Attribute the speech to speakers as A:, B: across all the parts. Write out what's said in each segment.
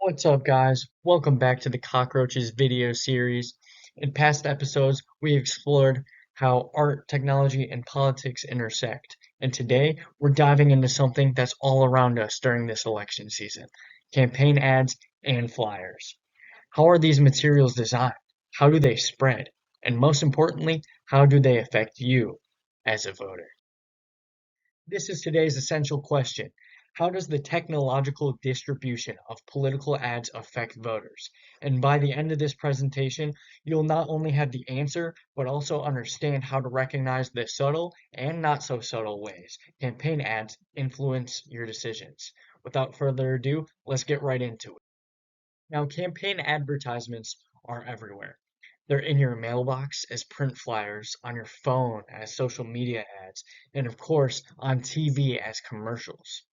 A: What's up, guys? Welcome back to the Cockroaches video series. In past episodes, we explored how art, technology, and politics intersect. And today, we're diving into something that's all around us during this election season: campaign ads and flyers. How are these materials designed? How do they spread? And most importantly, how do they affect you as a voter? This is today's essential question. How does the technological distribution of political ads affect voters? And by the end of this presentation, you'll not only have the answer, but also understand how to recognize the subtle and not so subtle ways campaign ads influence your decisions. Without further ado, let's get right into it. Now, campaign advertisements are everywhere. They're in your mailbox as print flyers, on your phone as social media ads, and of course, on TV as commercials.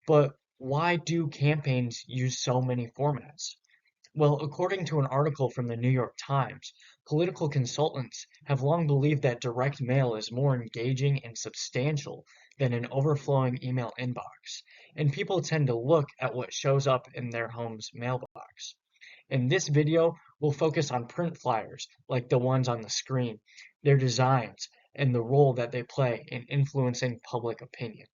A: But why do campaigns use so many formats? Well, according to an article from the New York Times, political consultants have long believed that direct mail is more engaging and substantial than an overflowing email inbox, and people tend to look at what shows up in their home's mailbox. In this video, we'll focus on print flyers, like the ones on the screen, their designs, and the role that they play in influencing public opinion.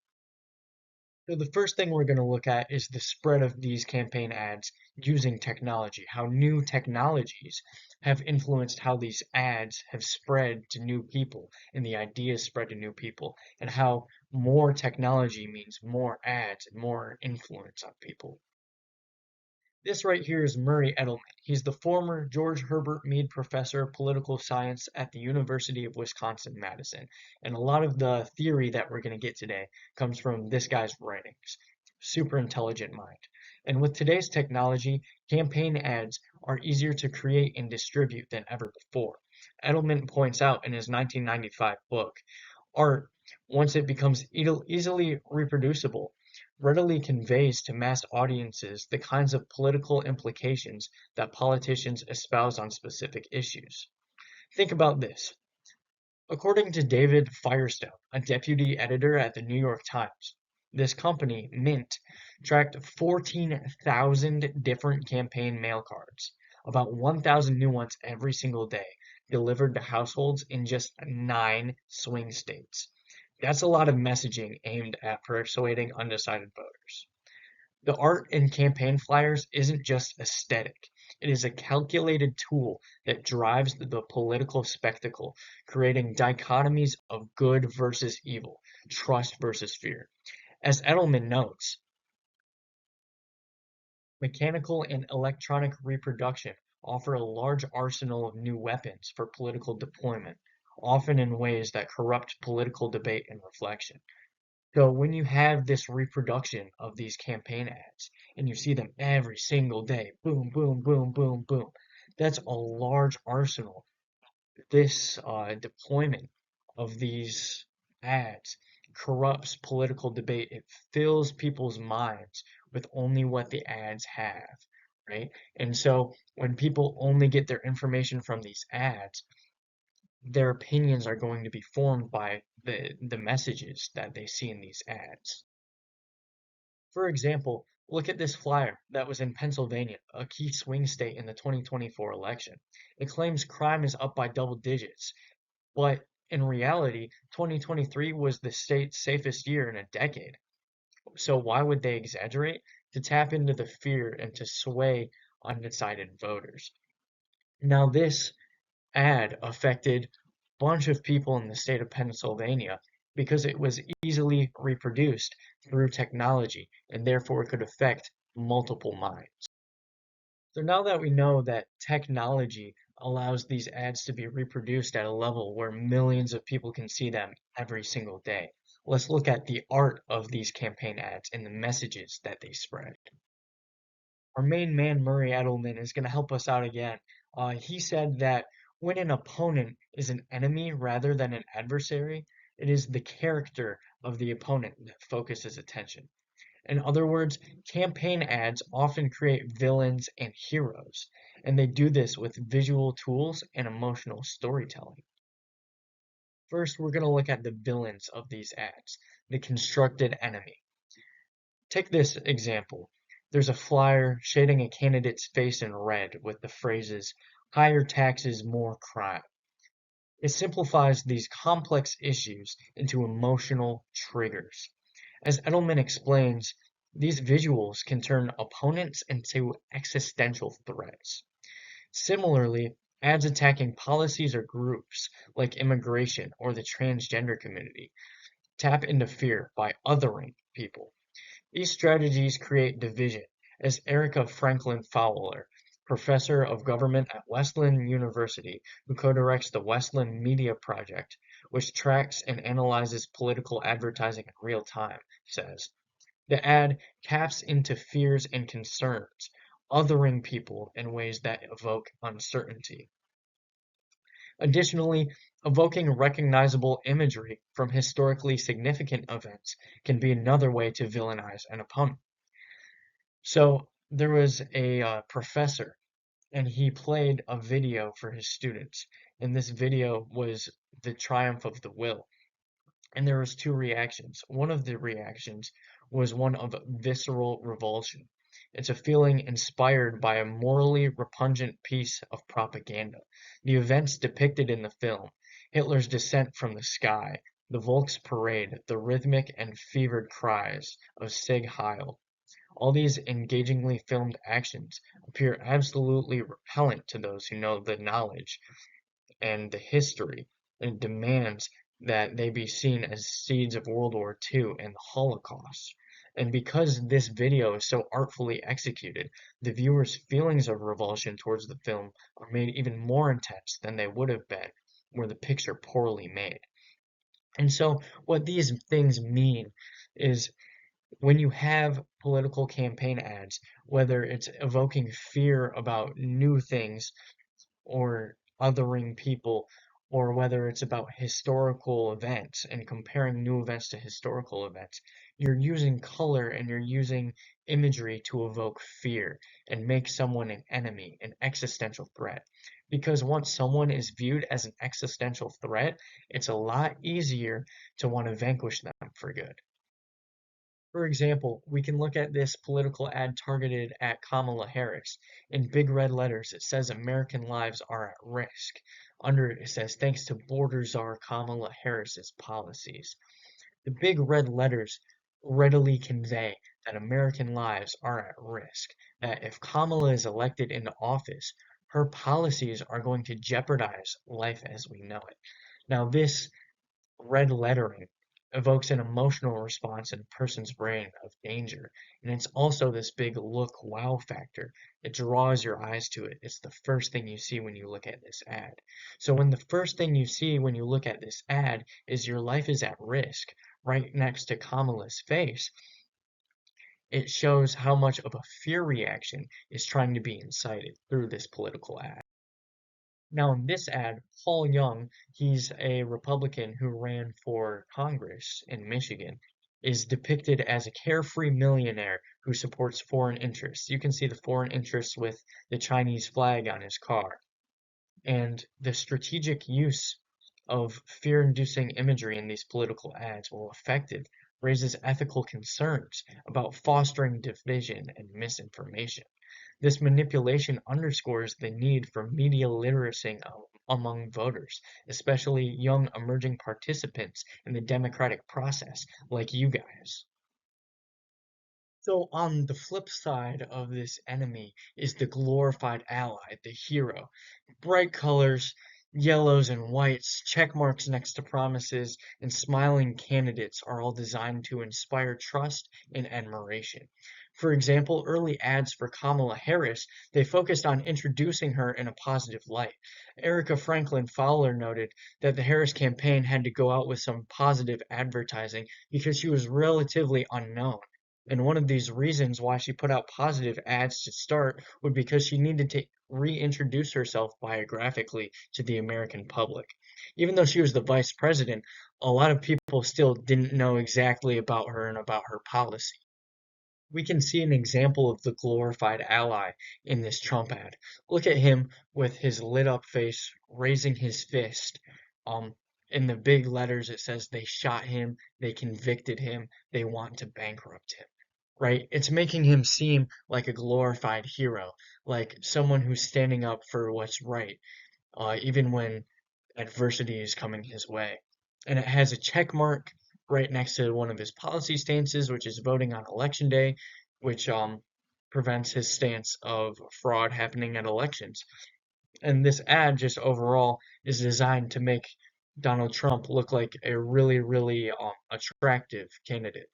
A: So the first thing we're going to look at is the spread of these campaign ads using technology, how new technologies have influenced how these ads have spread to new people and the ideas spread to new people, and how more technology means more ads and more influence on people. This right here is Murray Edelman. He's the former George Herbert Mead Professor of Political Science at the University of Wisconsin-Madison. And a lot of the theory that we're going to get today comes from this guy's writings. Super intelligent mind. And with today's technology, campaign ads are easier to create and distribute than ever before. Edelman points out in his 1995 book, art, once it becomes easily reproducible, readily conveys to mass audiences the kinds of political implications that politicians espouse on specific issues. Think about this. According to David Firestone, a deputy editor at the New York Times, this company, Mint, tracked 14,000 different campaign mail cards, about 1,000 new ones every single day, delivered to households in just 9 swing states. That's a lot of messaging aimed at persuading undecided voters. The art in campaign flyers isn't just aesthetic. It is a calculated tool that drives the political spectacle, creating dichotomies of good versus evil, trust versus fear. As Edelman notes, mechanical and electronic reproduction offer a large arsenal of new weapons for political deployment, often in ways that corrupt political debate and reflection. So when you have this reproduction of these campaign ads and you see them every single day, boom, boom, boom, boom, boom, that's a large arsenal. This deployment of these ads corrupts political debate. It fills people's minds with only what the ads have, right? And so when people only get their information from these ads, their opinions are going to be formed by the messages that they see in these ads. For example, look at this flyer that was in Pennsylvania, a key swing state in the 2024 election. It claims crime is up by double digits, but in reality, 2023 was the state's safest year in a decade. So why would they exaggerate? To tap into the fear and to sway undecided voters. Now, this ad affected a bunch of people in the state of Pennsylvania because it was easily reproduced through technology and therefore could affect multiple minds. So now that we know that technology allows these ads to be reproduced at a level where millions of people can see them every single day, let's look at the art of these campaign ads and the messages that they spread. Our main man, Murray Edelman, is going to help us out again. He said that when an opponent is an enemy rather than an adversary, it is the character of the opponent that focuses attention. In other words, campaign ads often create villains and heroes, and they do this with visual tools and emotional storytelling. First, we're going to look at the villains of these ads, the constructed enemy. Take this example. There's a flyer shading a candidate's face in red with the phrases, higher taxes, more crime. It simplifies these complex issues into emotional triggers. As Edelman explains, these visuals can turn opponents into existential threats. Similarly, ads attacking policies or groups like immigration or the transgender community tap into fear by othering people. These strategies create division, as Erica Franklin Fowler, professor of government at Wesleyan University, who co-directs the Wesleyan Media Project, which tracks and analyzes political advertising in real time, says. The ad taps into fears and concerns, othering people in ways that evoke uncertainty. Additionally, evoking recognizable imagery from historically significant events can be another way to villainize an opponent. So there was a professor, and he played a video for his students, and this video was the triumph of the will. And there was two reactions. One of the reactions was one of visceral revulsion. It's a feeling inspired by a morally repugnant piece of propaganda. The events depicted in the film, Hitler's descent from the sky, the Volksparade, the rhythmic and fevered cries of Sieg Heil, all these engagingly filmed actions appear absolutely repellent to those who know the knowledge and the history, and demands that they be seen as seeds of World War II and the Holocaust. And because this video is so artfully executed, the viewer's feelings of revulsion towards the film are made even more intense than they would have been were the picture poorly made. And so, what these things mean is when you have political campaign ads, whether it's evoking fear about new things or othering people, or whether it's about historical events and comparing new events to historical events, you're using color and you're using imagery to evoke fear and make someone an enemy, an existential threat. Because once someone is viewed as an existential threat, it's a lot easier to want to vanquish them for good. For example, we can look at this political ad targeted at Kamala Harris. In big red letters, it says American lives are at risk. Under it, it says thanks to border czar Kamala Harris's policies. The big red letters readily convey that American lives are at risk, that if Kamala is elected into office, her policies are going to jeopardize life as we know it. Now, this red lettering evokes an emotional response in a person's brain of danger. And it's also this big look wow factor. It draws your eyes to it. It's the first thing you see when you look at this ad. So when the first thing you see when you look at this ad is your life is at risk, right next to Kamala's face, it shows how much of a fear reaction is trying to be incited through this political ad. Now, in this ad, Paul Young, he's a Republican who ran for Congress in Michigan, is depicted as a carefree millionaire who supports foreign interests. You can see the foreign interests with the Chinese flag on his car. And the strategic use of fear-inducing imagery in these political ads, while effective, raises ethical concerns about fostering division and misinformation. This manipulation underscores the need for media literacy among voters, especially young emerging participants in the democratic process like you guys. So on the flip side of this enemy is the glorified ally, the hero. Bright colors, yellows and whites, check marks next to promises, and smiling candidates are all designed to inspire trust and admiration. For example, early ads for Kamala Harris, they focused on introducing her in a positive light. Erica Franklin Fowler noted that the Harris campaign had to go out with some positive advertising because she was relatively unknown. And one of these reasons why she put out positive ads to start was because she needed to reintroduce herself biographically to the American public. Even though she was the vice president, a lot of people still didn't know exactly about her and about her policy. We can see an example of the glorified ally in this Trump ad. Look at him with his lit up face, raising his fist. In the big letters, it says they shot him, they convicted him, they want to bankrupt him. right? It's making him seem like a glorified hero, like someone who's standing up for what's right, even when adversity is coming his way. And it has a check mark right next to one of his policy stances, which is voting on election day, which prevents his stance of fraud happening at elections. And this ad just overall is designed to make Donald Trump look like a really, really attractive candidate.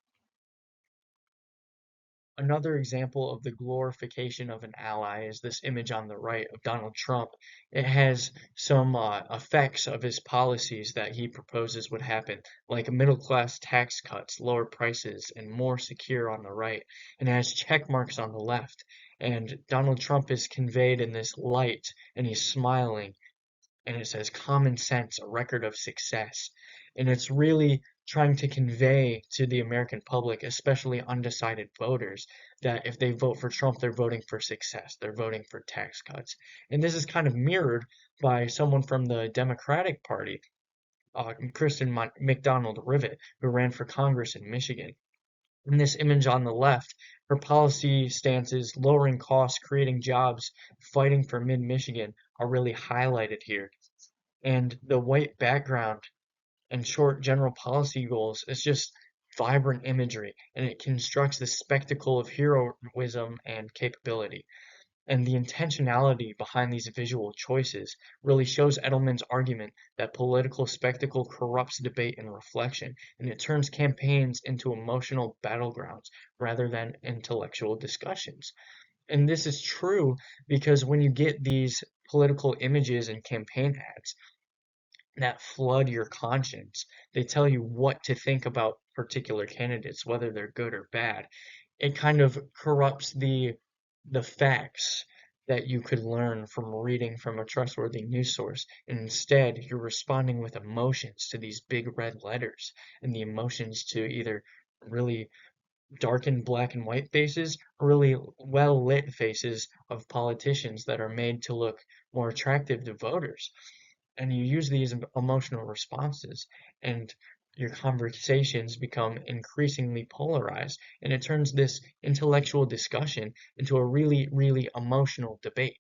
A: Another example of the glorification of an ally is this image on the right of Donald Trump. It has some effects of his policies that he proposes would happen, like middle class tax cuts, lower prices, and more secure on the right, and it has check marks on the left. And Donald Trump is conveyed in this light, and he's smiling, and it says common sense, a record of success. And it's really trying to convey to the American public, especially undecided voters, that if they vote for Trump, they're voting for success. They're voting for tax cuts. And this is kind of mirrored by someone from the Democratic Party, Kristen McDonald Rivet, who ran for Congress in Michigan. In this image on the left, her policy stances, lowering costs, creating jobs, fighting for mid-Michigan, are really highlighted here, and the white background and short general policy goals is just vibrant imagery, and it constructs the spectacle of heroism and capability. And the intentionality behind these visual choices really shows Edelman's argument that political spectacle corrupts debate and reflection, and it turns campaigns into emotional battlegrounds rather than intellectual discussions. And this is true because when you get these political images and campaign ads, that flood your conscience. They tell you what to think about particular candidates, whether they're good or bad. It kind of corrupts the facts that you could learn from reading from a trustworthy news source. And instead, you're responding with emotions to these big red letters and the emotions to either really darkened black and white faces or really well lit faces of politicians that are made to look more attractive to voters, and you use these emotional responses, and your conversations become increasingly polarized, and it turns this intellectual discussion into a really, really emotional debate.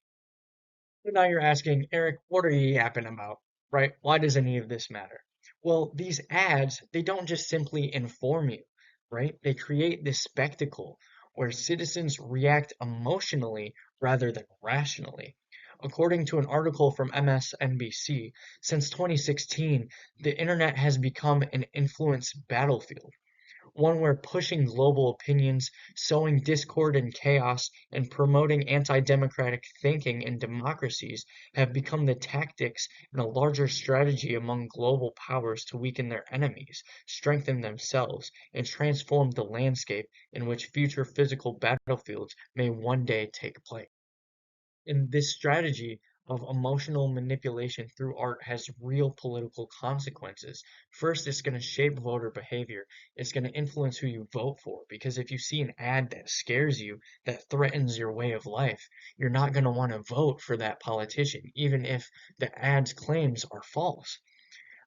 A: So now you're asking, Eric, what are you yapping about, right? Why does any of this matter? Well, these ads, they don't just simply inform you, right? They create this spectacle where citizens react emotionally rather than rationally. According to an article from MSNBC, since 2016, the internet has become an influence battlefield, one where pushing global opinions, sowing discord and chaos, and promoting anti-democratic thinking in democracies have become the tactics in a larger strategy among global powers to weaken their enemies, strengthen themselves, and transform the landscape in which future physical battlefields may one day take place. And this strategy of emotional manipulation through art has real political consequences. First, it's going to shape voter behavior. It's going to influence who you vote for. Because if you see an ad that scares you, that threatens your way of life, you're not going to want to vote for that politician, even if the ad's claims are false.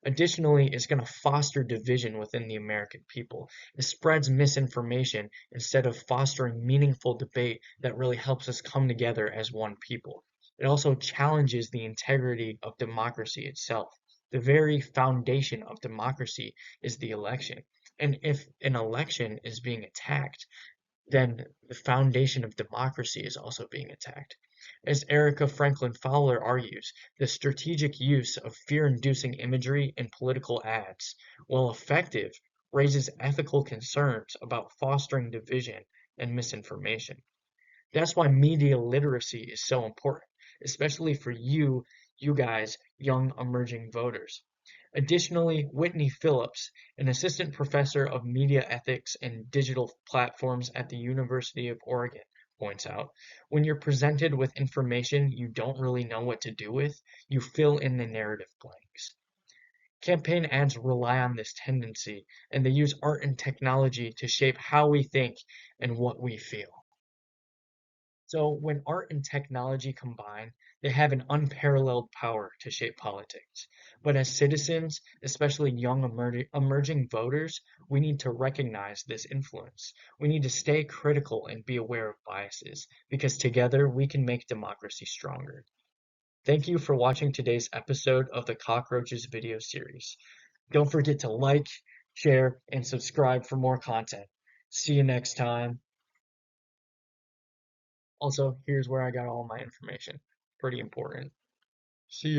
A: Additionally, it's going to foster division within the American people. It spreads misinformation instead of fostering meaningful debate that really helps us come together as one people. It also challenges the integrity of democracy itself. The very foundation of democracy is the election. And if an election is being attacked, then the foundation of democracy is also being attacked. As Erica Franklin Fowler argues, the strategic use of fear-inducing imagery in political ads, while effective, raises ethical concerns about fostering division and misinformation. That's why media literacy is so important, especially for you guys, young emerging voters. Additionally, Whitney Phillips, an assistant professor of media ethics and digital platforms at the University of Oregon, points out, when you're presented with information you don't really know what to do with, you fill in the narrative blanks. Campaign ads rely on this tendency, and they use art and technology to shape how we think and what we feel. So when art and technology combine, they have an unparalleled power to shape politics. But as citizens, especially young emerging voters, we need to recognize this influence. We need to stay critical and be aware of biases, because together we can make democracy stronger. Thank you for watching today's episode of the Cockroaches video series. Don't forget to like, share, and subscribe for more content. See you next time. Also, here's where I got all my information. Pretty important. See you.